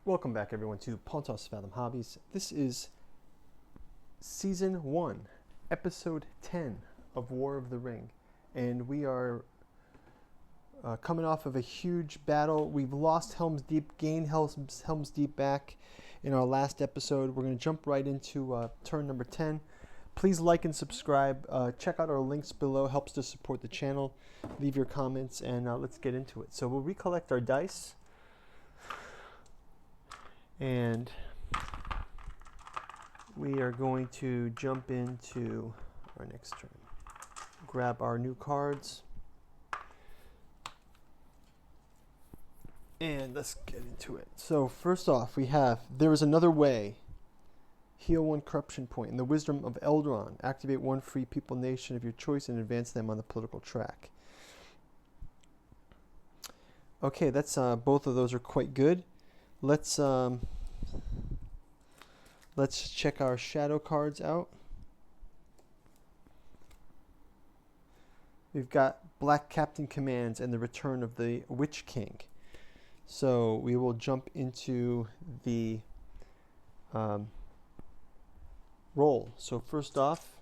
Welcome back, everyone, to Pontos Fathom Hobbies. This is Season 1, Episode 10 of War of the Ring. And we are coming off of a huge battle. We've lost Helm's Deep, gained Helm's Deep back in our last episode. We're going to jump right into turn number 10. Please like and subscribe. Check out our links below. Helps to support the channel. Leave your comments, and let's get into it. So we'll recollect our dice. And we are going to jump into our next turn. Grab our new cards. And let's get into it. So first off, we have There Is Another Way. Heal 1 corruption point. In the Wisdom of Eldron, activate 1 free people nation of your choice and advance them on the political track. Okay, that's both of those are quite good. Let's check our shadow cards out. We've got Black Captain Commands and the Return of the Witch King. So we will jump into the roll. So first off,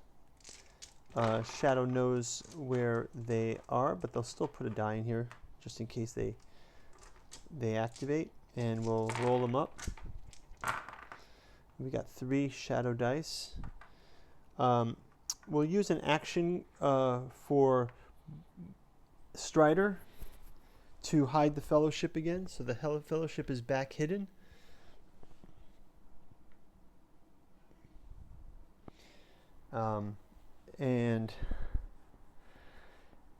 Shadow knows where they are, but they'll still put a die in here just in case they activate, and we'll roll them up. We got 3 shadow dice. We'll use an action for Strider to hide the fellowship again, so the fellowship is back hidden. And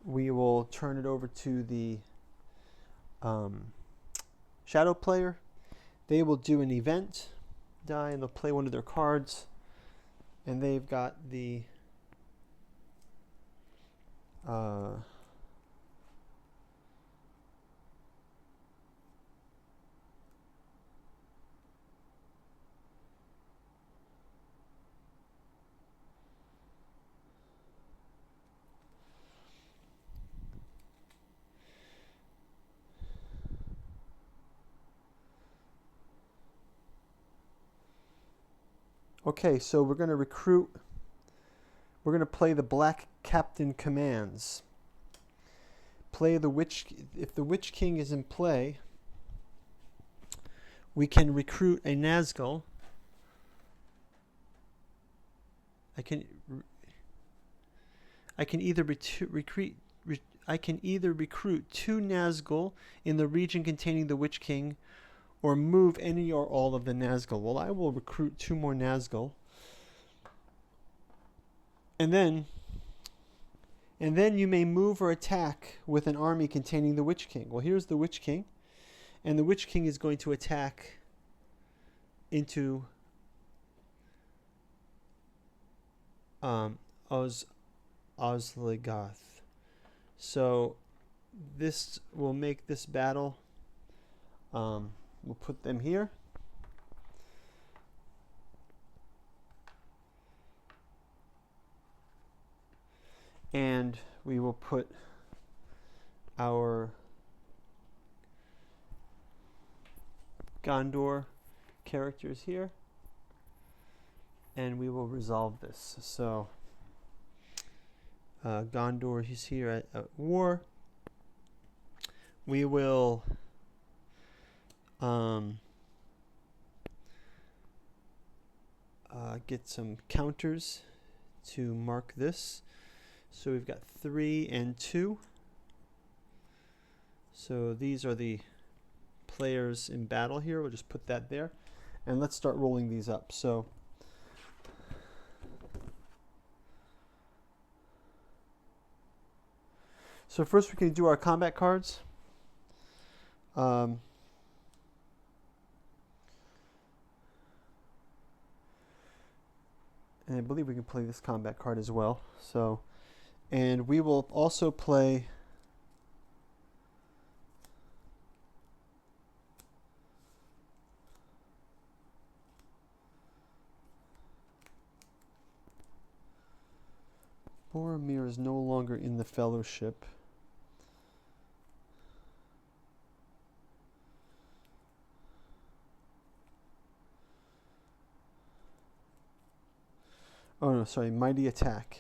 we will turn it over to the shadow player. They will do an event die, and they'll play one of their cards, and they've got the okay, so we're going to play the Black Captain Commands. Play the Witch. If the Witch King is in play, we can recruit a Nazgul. I can either recruit 2 Nazgul in the region containing the Witch King, or move any or all of the Nazgul. Well, I will recruit 2 more Nazgul. And then you may move or attack with an army containing the Witch King. Well, here's the Witch King. And the Witch King is going to attack into Osligoth. So this will make this battle... we'll put them here. And we will put our Gondor characters here. And we will resolve this. So Gondor is here at war. We will get some counters to mark this. So we've got 3 and 2. So these are the players in battle here. We'll just put that there. And let's start rolling these up. So first we can do our combat cards. And I believe we can play this combat card as well. So, and we will also play Boromir is no longer in the Fellowship. Oh no, sorry, mighty attack.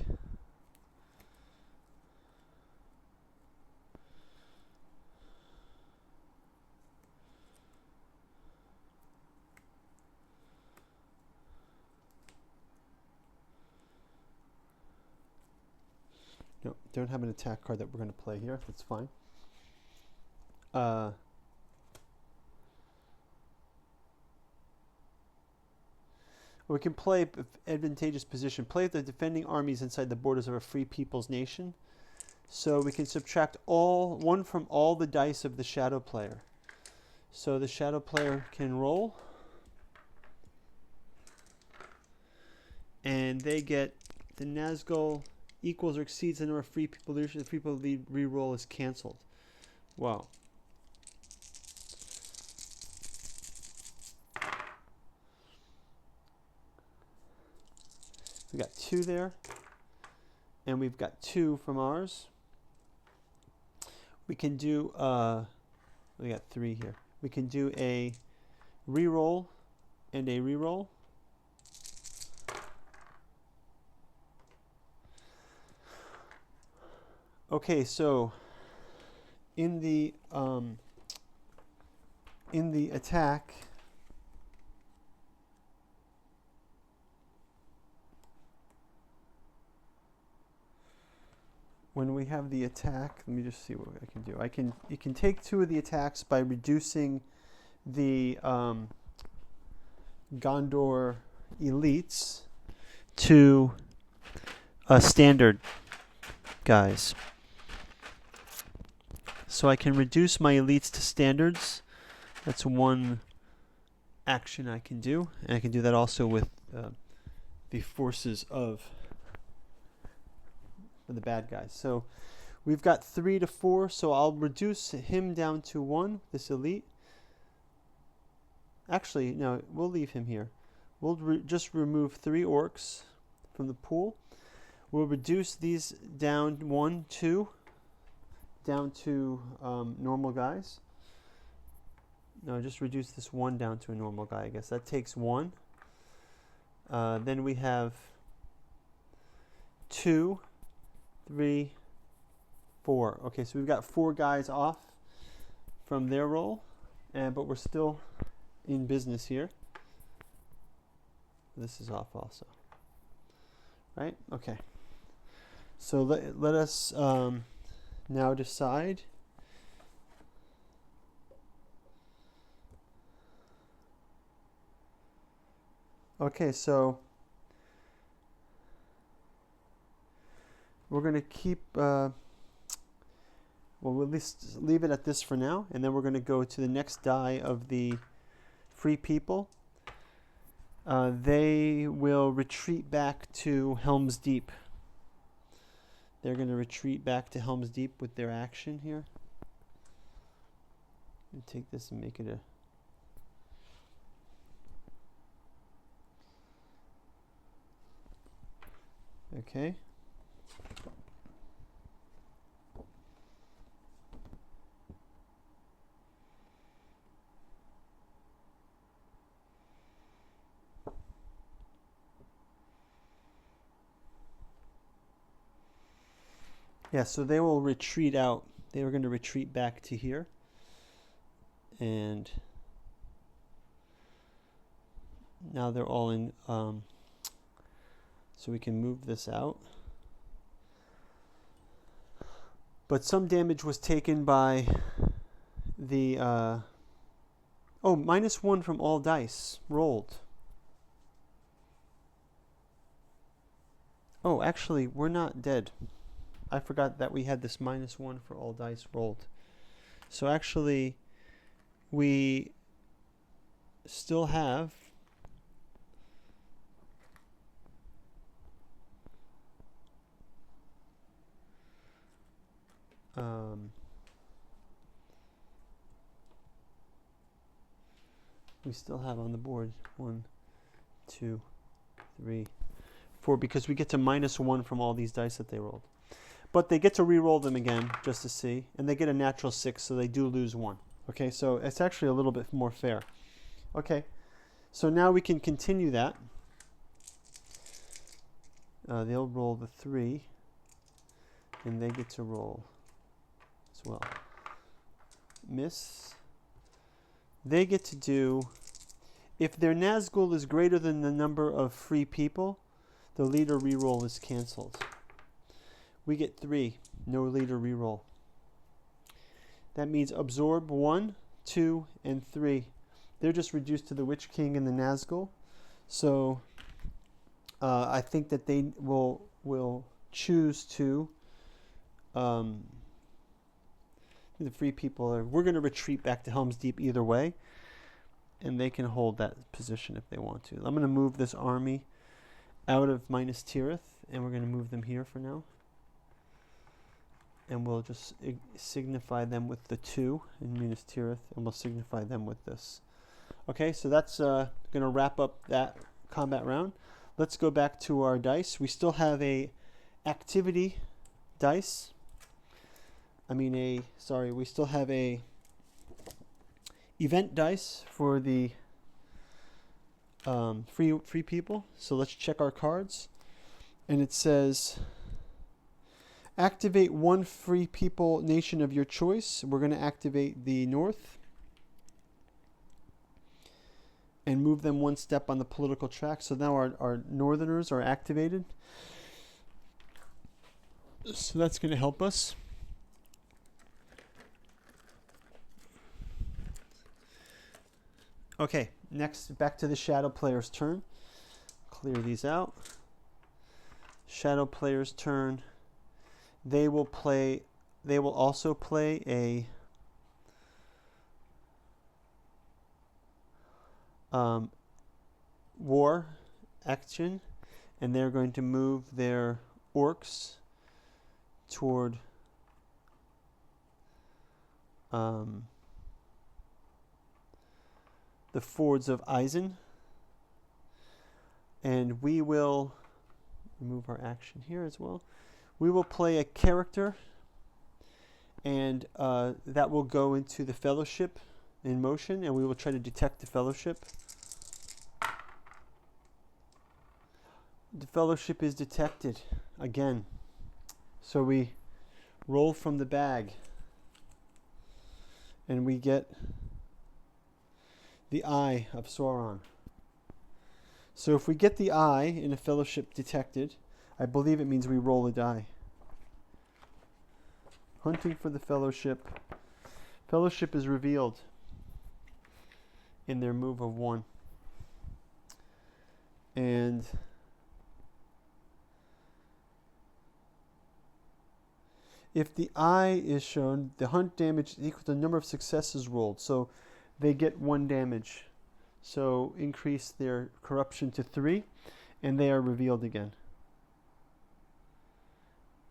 No, don't have an attack card that we're going to play here. That's fine. We can play advantageous position. Play the defending armies inside the borders of a free people's nation. So we can subtract one from all the dice of the shadow player. So the shadow player can roll. And they get the Nazgul equals or exceeds the number of free people leadership. The free people lead re-roll is canceled. Wow. We got 2 there, and we've got 2 from ours. We can do, we got 3 here. We can do a reroll and a reroll. Okay, so in the attack, when we have the attack, let me just see what I can do. You can take 2 of the attacks by reducing the Gondor elites to standard guys. So I can reduce my elites to standards. That's one action I can do, and I can do that also with the forces of the bad guys. So we've got 3 to 4, so I'll reduce him down to 1, this elite. Actually, no, we'll leave him here. We'll just remove 3 orcs from the pool. We'll reduce these down 1, 2, down to normal guys. No, just reduce this 1 down to a normal guy, I guess. That takes 1. Then we have 2, 3, 4. Okay, so we've got 4 guys off from their roll, but we're still in business here. This is off also. Right? Okay. So let us now decide. Okay, so we're going to keep, well, we'll at least leave it at this for now, and then we're going to go to the next die of the free people. They will retreat back to Helm's Deep. They're going to retreat back to Helm's Deep with their action here. And take this and make it a... Okay. Yeah, so they will retreat out. They were going to retreat back to here. And now they're all in, so we can move this out. But some damage was taken by the, oh, -1 from all dice rolled. Oh, actually, we're not dead. I forgot that we had this -1 for all dice rolled. So actually, we still have we still have on the board 1, 2, 3, 4, because we get to -1 from all these dice that they rolled. But they get to re-roll them again just to see, and they get a natural 6, so they do lose 1. Okay, so it's actually a little bit more fair. Okay, so now we can continue that. they'll roll the 3, and they get to roll as well. Miss. They get to do, if their Nazgul is greater than the number of free people, the leader reroll is canceled. We get 3, no leader reroll. That means absorb 1, 2, and 3. They're just reduced to the Witch King and the Nazgul. So I think that they will choose to. The free people we're going to retreat back to Helm's Deep either way, and they can hold that position if they want to. I'm going to move this army out of Minas Tirith, and we're going to move them here for now. And we'll just signify them with the 2 in Minas Tirith, and we'll signify them with this. Okay, so that's going to wrap up that combat round. Let's go back to our dice. We still have a activity dice. We still have a event dice for the free people. So let's check our cards. And it says, activate 1 free people nation of your choice. We're going to activate the North and move them 1 step on the political track. So now our Northerners are activated. So that's going to help us. Okay, next, back to the Shadow player's turn. Clear these out. Shadow player's turn. They will also play a war action, and they're going to move their orcs toward the fords of Eisen, and we will remove our action here as well. We will play a character, and that will go into the Fellowship in motion, and we will try to detect the Fellowship. The Fellowship is detected again. So we roll from the bag, and we get the Eye of Sauron. So if we get the Eye in a Fellowship detected, I believe it means we roll a die. Hunting for the Fellowship. Fellowship is revealed in their move of 1. And if the Eye is shown, the hunt damage is equal to the number of successes rolled. So they get 1 damage. So increase their corruption to 3, and they are revealed again.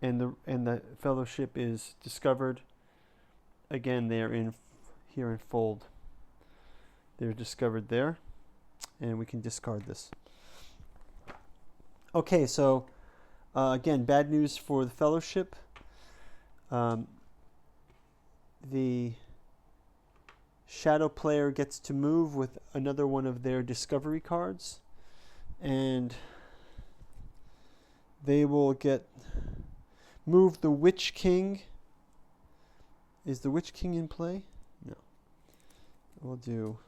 And the Fellowship is discovered. Again, they are here in fold. They're discovered there, and we can discard this. Okay, so again, bad news for the Fellowship. The Shadow player gets to move with another one of their discovery cards, and they will move the Witch King. Is the Witch King in play? No. We'll do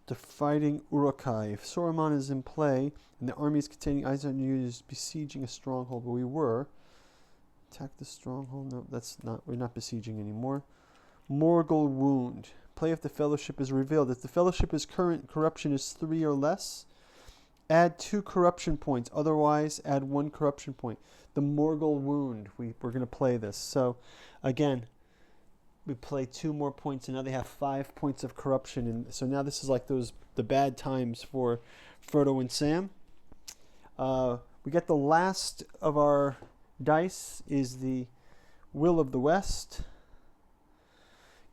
the Fighting Uruk-hai. If Saruman is in play and the armies containing Eisen units besieging a stronghold, where we were, attack the stronghold. No, we're not besieging anymore. Morgul Wound. Play if the Fellowship is revealed. If the Fellowship's current corruption is 3 or less, add 2 corruption points. Otherwise, add 1 corruption point. The Morgul Wound. We're going to play this. So, again, we play 2 more points, and now they have 5 points of corruption. And so now this is like the bad times for Frodo and Sam. We get the last of our dice is the Will of the West.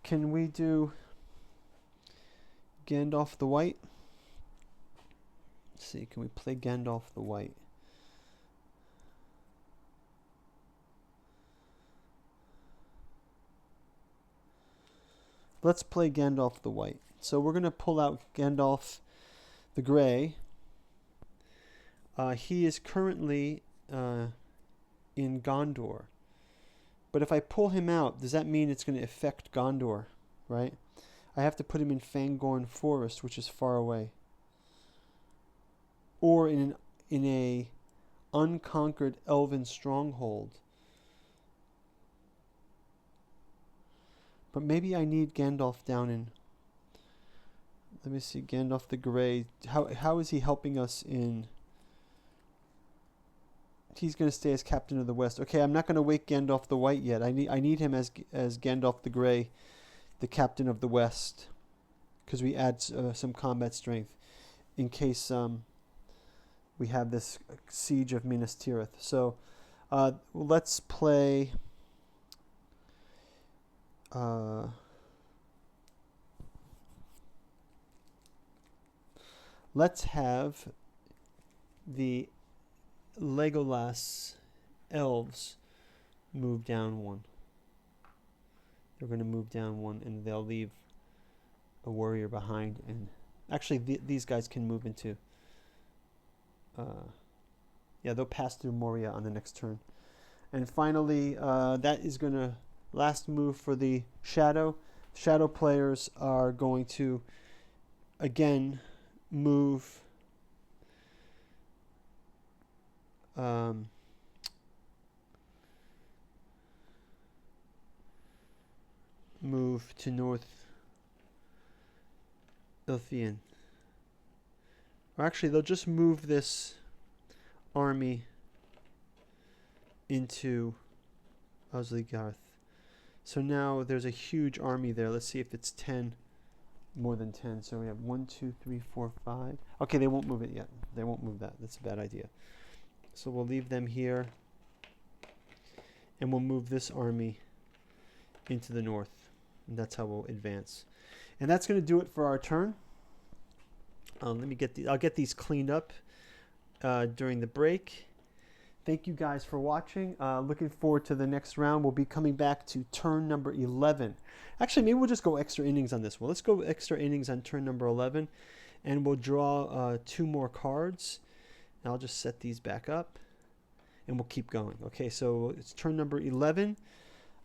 Can we do Gandalf the White? Let's see, can we play Gandalf the White? Let's play Gandalf the White. So we're going to pull out Gandalf the Gray. He is currently in Gondor. But if I pull him out, does that mean it's going to affect Gondor, right? I have to put him in Fangorn Forest, which is far away. Or in a unconquered elven stronghold. But maybe I need Gandalf down in... Let me see, Gandalf the Grey. How is he helping us in... He's going to stay as Captain of the West. Okay, I'm not going to wake Gandalf the White yet. I need him as Gandalf the Grey, the Captain of the West, because we add some combat strength in case we have this siege of Minas Tirith. So let's play... let's have the Legolas elves move down one. They're going to move down one, and they'll leave a warrior behind. And actually, these guys can move into... yeah, they'll pass through Moria on the next turn. And finally, that is going to... Last move for the Shadow. Shadow players are going to, again, move... move to North Ilthian. Or actually, they'll just move this army into Osligarth. So now there's a huge army there. Let's see if it's 10, more than 10. So we have 1, 2, 3, 4, 5. Okay, they won't move it yet. They won't move that. That's a bad idea. So we'll leave them here. And we'll move this army into the north. And that's how we'll advance. And that's going to do it for our turn. Let me get I'll get these cleaned up during the break. Thank you guys for watching. Looking forward to the next round. We'll be coming back to turn number 11. Actually, maybe we'll just go extra innings on this one. Let's go extra innings on turn number 11. And we'll draw 2 more cards. And I'll just set these back up. And we'll keep going. Okay, so it's turn number 11.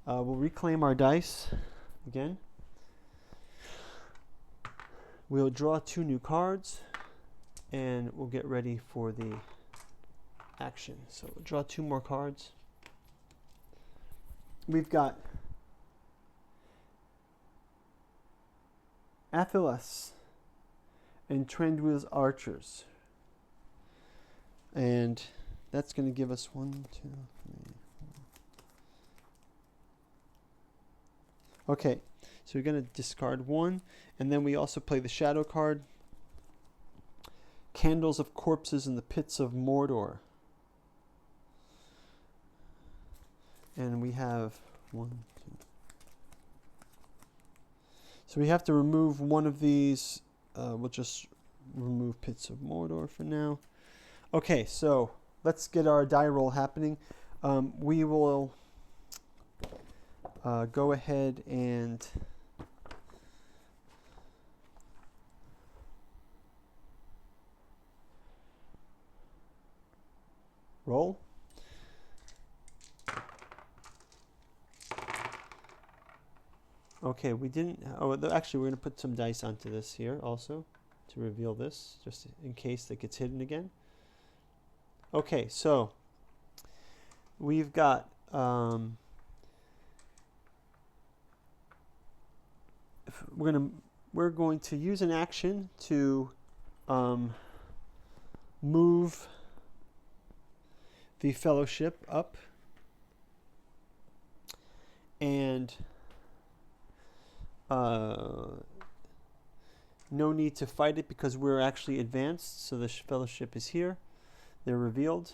We'll reclaim our dice again. We'll draw 2 new cards. And we'll get ready for the action. So we'll draw 2 more cards. We've got Athilas and Trendwill's Archers. And that's going to give us 1, 2, 3, 4. Okay, so we're going to discard 1. And then we also play the shadow card. Candles of Corpses in the Pits of Mordor. And we have 1, 2. So we have to remove one of these. We'll just remove Pits of Mordor for now. Okay, so let's get our die roll happening. We will go ahead and roll. Okay, we didn't... Oh, actually, we're going to put some dice onto this here also to reveal this, just in case it gets hidden again. Okay, so we've got... we're going to use an action to move the Fellowship up, and no need to fight it because we're actually advanced. So the Fellowship is here. They're revealed.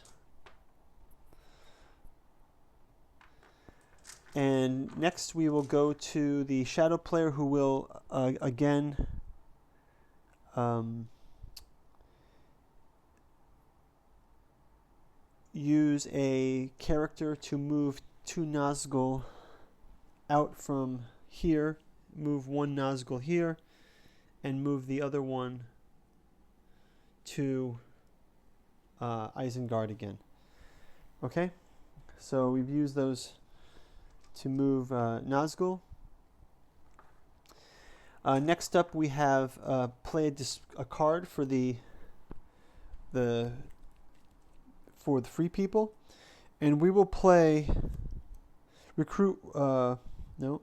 And next we will go to the Shadow player, who will again use a character to move 2 Nazgul out from here, move 1 Nazgul here, and move the other one to Isengard again. Okay, so we've used those to move Nazgul. Next up, we have played a card for the free people, and we will play recruit. No,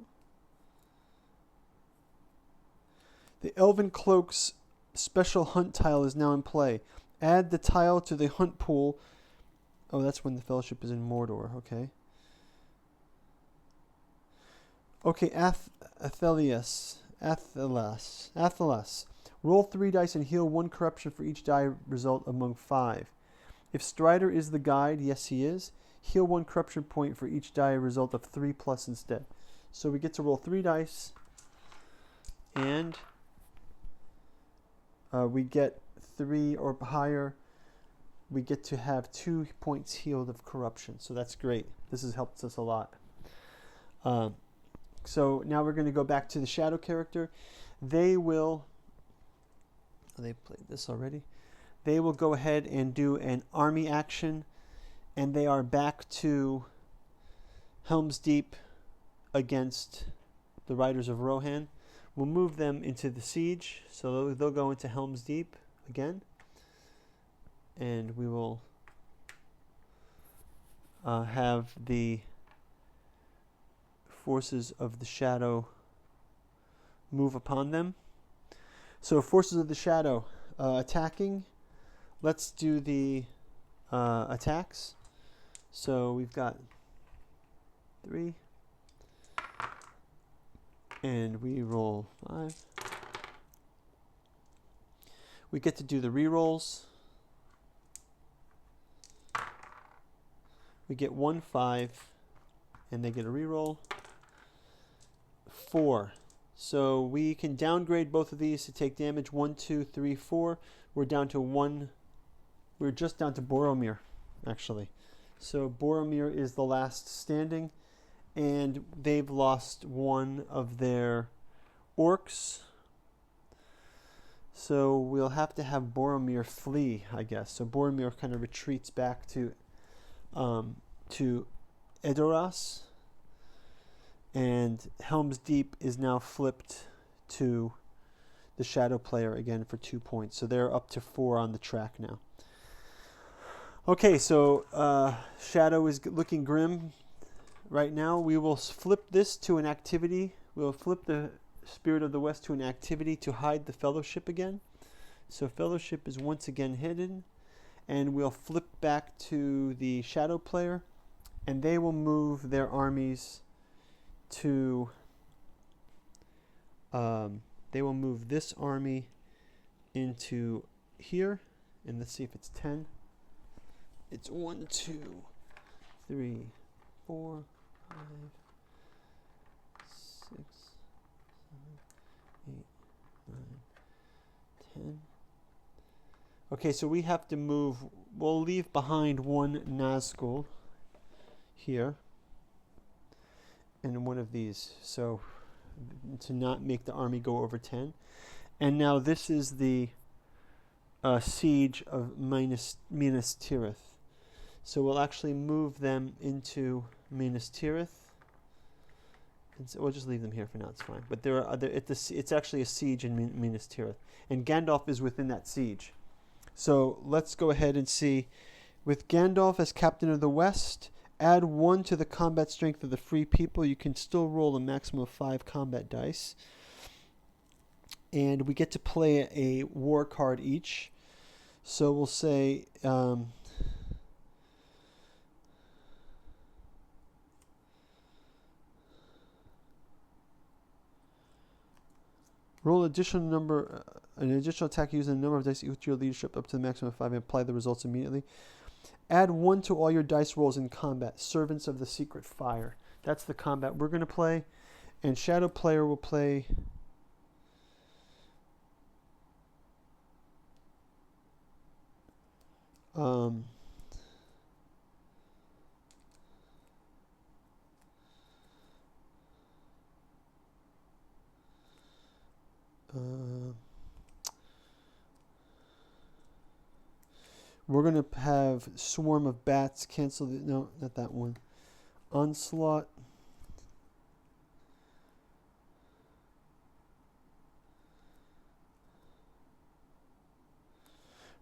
the Elven Cloak's special hunt tile is now in play. Add the tile to the hunt pool. Oh, that's when the Fellowship is in Mordor. Okay. Okay, Athelas. Roll 3 dice and heal 1 corruption for each die result among 5. If Strider is the guide, yes he is, heal 1 corruption point for each die result of 3 plus instead. So we get to roll 3 dice, and we get 3 or higher. We get to have 2 points healed of corruption. So that's great. This has helped us a lot. So now we're going to go back to the shadow character. They played this already. They will go ahead and do an army action, and they are back to Helm's Deep against the Riders of Rohan. We'll move them into the siege, so they'll go into Helm's Deep again, and we will have the forces of the shadow move upon them. So forces of the shadow attacking. Let's do the attacks. So we've got 3, and we roll 5. We get to do the rerolls. We get 1 5, and they get a reroll. 4. So we can downgrade both of these to take damage. 1, 2, 3, 4. We're down to 1. We're just down to Boromir, actually. So Boromir is the last standing, and they've lost 1 of their orcs. So we'll have to have Boromir flee, I guess. So Boromir kind of retreats back to Edoras, and Helm's Deep is now flipped to the shadow player again for 2 points. So they're up to 4 on the track now. Okay, so Shadow is looking grim right now. We will flip this to an activity. We'll flip the Spirit of the West to an activity to hide the Fellowship again. So Fellowship is once again hidden. And we'll flip back to the Shadow player, and they will move their armies to... they will move this army into here. And let's see if it's 10. It's 1, 2, 3, 4, 5, 6, 7, 8, 9, 10. Okay, so we have to move. We'll leave behind 1 Nazgul here and 1 of these. So to not make the army go over 10. And now this is the siege of Minas Tirith. So we'll actually move them into Minas Tirith. And so we'll just leave them here for now. It's fine. But there are other. It's actually a siege in Minas Tirith, and Gandalf is within that siege. So let's go ahead and see. With Gandalf as Captain of the West, add 1 to the combat strength of the free people. You can still roll a maximum of 5 combat dice. And we get to play a war card each. So we'll say... roll an additional attack using the number of dice equal to your leadership up to the maximum of 5 and apply the results immediately. Add 1 to all your dice rolls in combat. Servants of the Secret Fire. That's the combat we're going to play. And Shadow Player will play... we're going to have Swarm of Bats. Cancel the... No, not that one. Onslaught.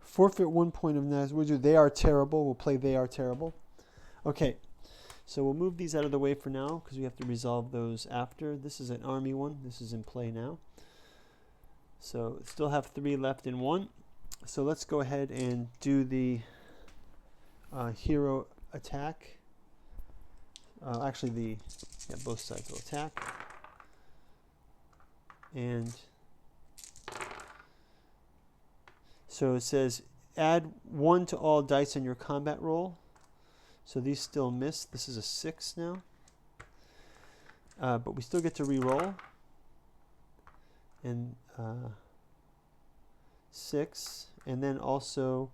Forfeit 1 point of Naz. We'll do They Are Terrible. We'll play They Are Terrible. Okay. So we'll move these out of the way for now because we have to resolve those after. This is an army one. This is in play now. So still have 3 left in 1. So let's go ahead and do the hero attack. Actually, both sides will attack. And so it says add 1 to all dice on your combat roll. So these still miss. This is a 6 now. But we still get to re-roll. And 6. And then also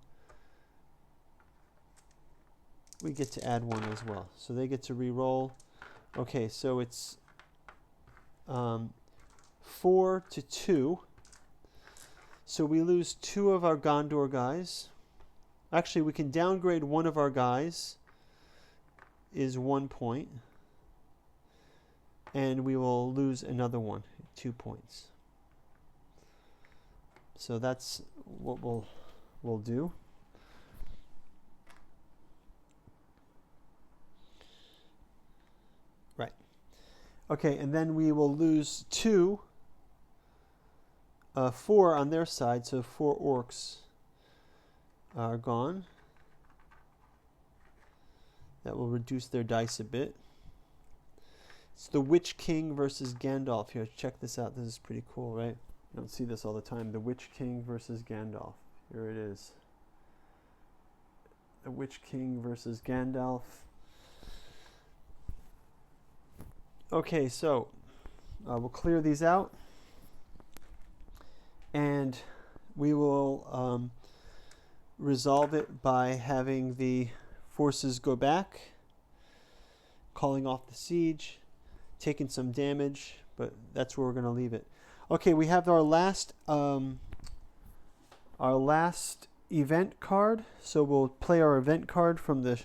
we get to add 1 as well. So they get to re-roll. Okay, so it's 4 to 2. So we lose 2 of our Gondor guys. Actually, we can downgrade 1 of our guys. Is 1 point. And we will lose another one, 2 points. So that's what we'll do. Right. Okay, and then we will lose 4 on their side, so 4 orcs are gone. That will reduce their dice a bit. It's the Witch King versus Gandalf here. Check this out. This is pretty cool, right? You don't see this all the time. The Witch King versus Gandalf. Here it is. The Witch King versus Gandalf. Okay, so we'll clear these out. And we will resolve it by having the forces go back, calling off the siege, taking some damage, but that's where we're going to leave it. Okay, we have our last event card. So we'll play our event card from the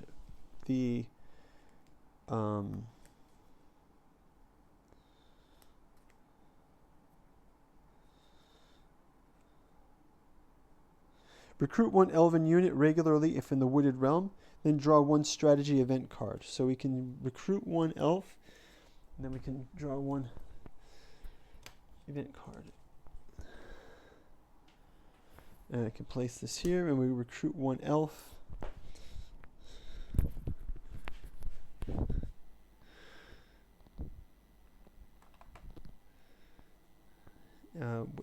recruit 1 elven unit regularly if in the Wooded Realm. Then draw 1 strategy event card. So we can recruit 1 elf, and then we can draw 1 event card. And I can place this here, and we recruit 1 elf.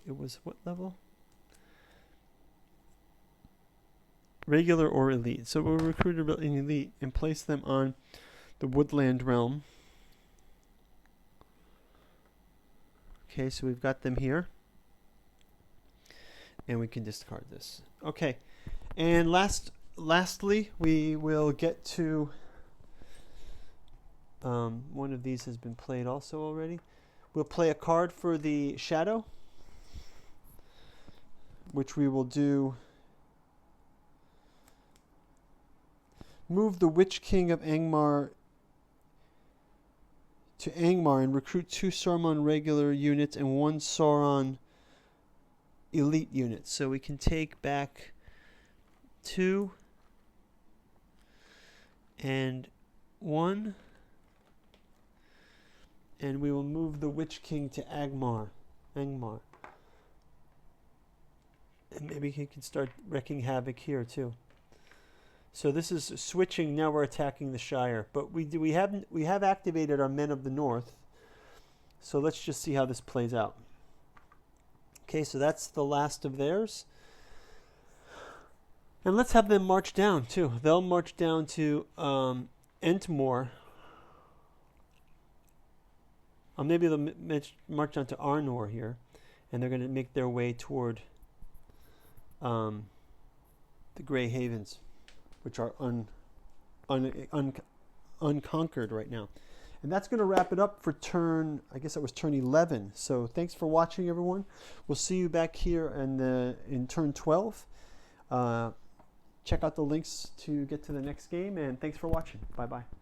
It was what level? Regular or elite. So we'll recruit an elite and place them on the Woodland Realm. Okay, so we've got them here. And we can discard this. Okay, and lastly, we will get to... one of these has been played also already. We'll play a card for the Shadow, which we will do... Move the Witch King of Angmar to Angmar and recruit 2 Saruman regular units and 1 Sauron elite unit. So we can take back 2 and 1, and we will move the Witch King to Angmar. And maybe he can start wreaking havoc here too. So this is switching. Now we're attacking the Shire, but we have activated our Men of the North. So let's just see how this plays out. Okay, so that's the last of theirs, and let's have them march down too. They'll march down to Entmore. Maybe they'll march down to Arnor here, and they're going to make their way toward the Grey Havens, which are unconquered right now. And that's going to wrap it up for turn, I guess that was turn 11. So thanks for watching, everyone. We'll see you back here in turn 12. Check out the links to get to the next game, and thanks for watching. Bye-bye.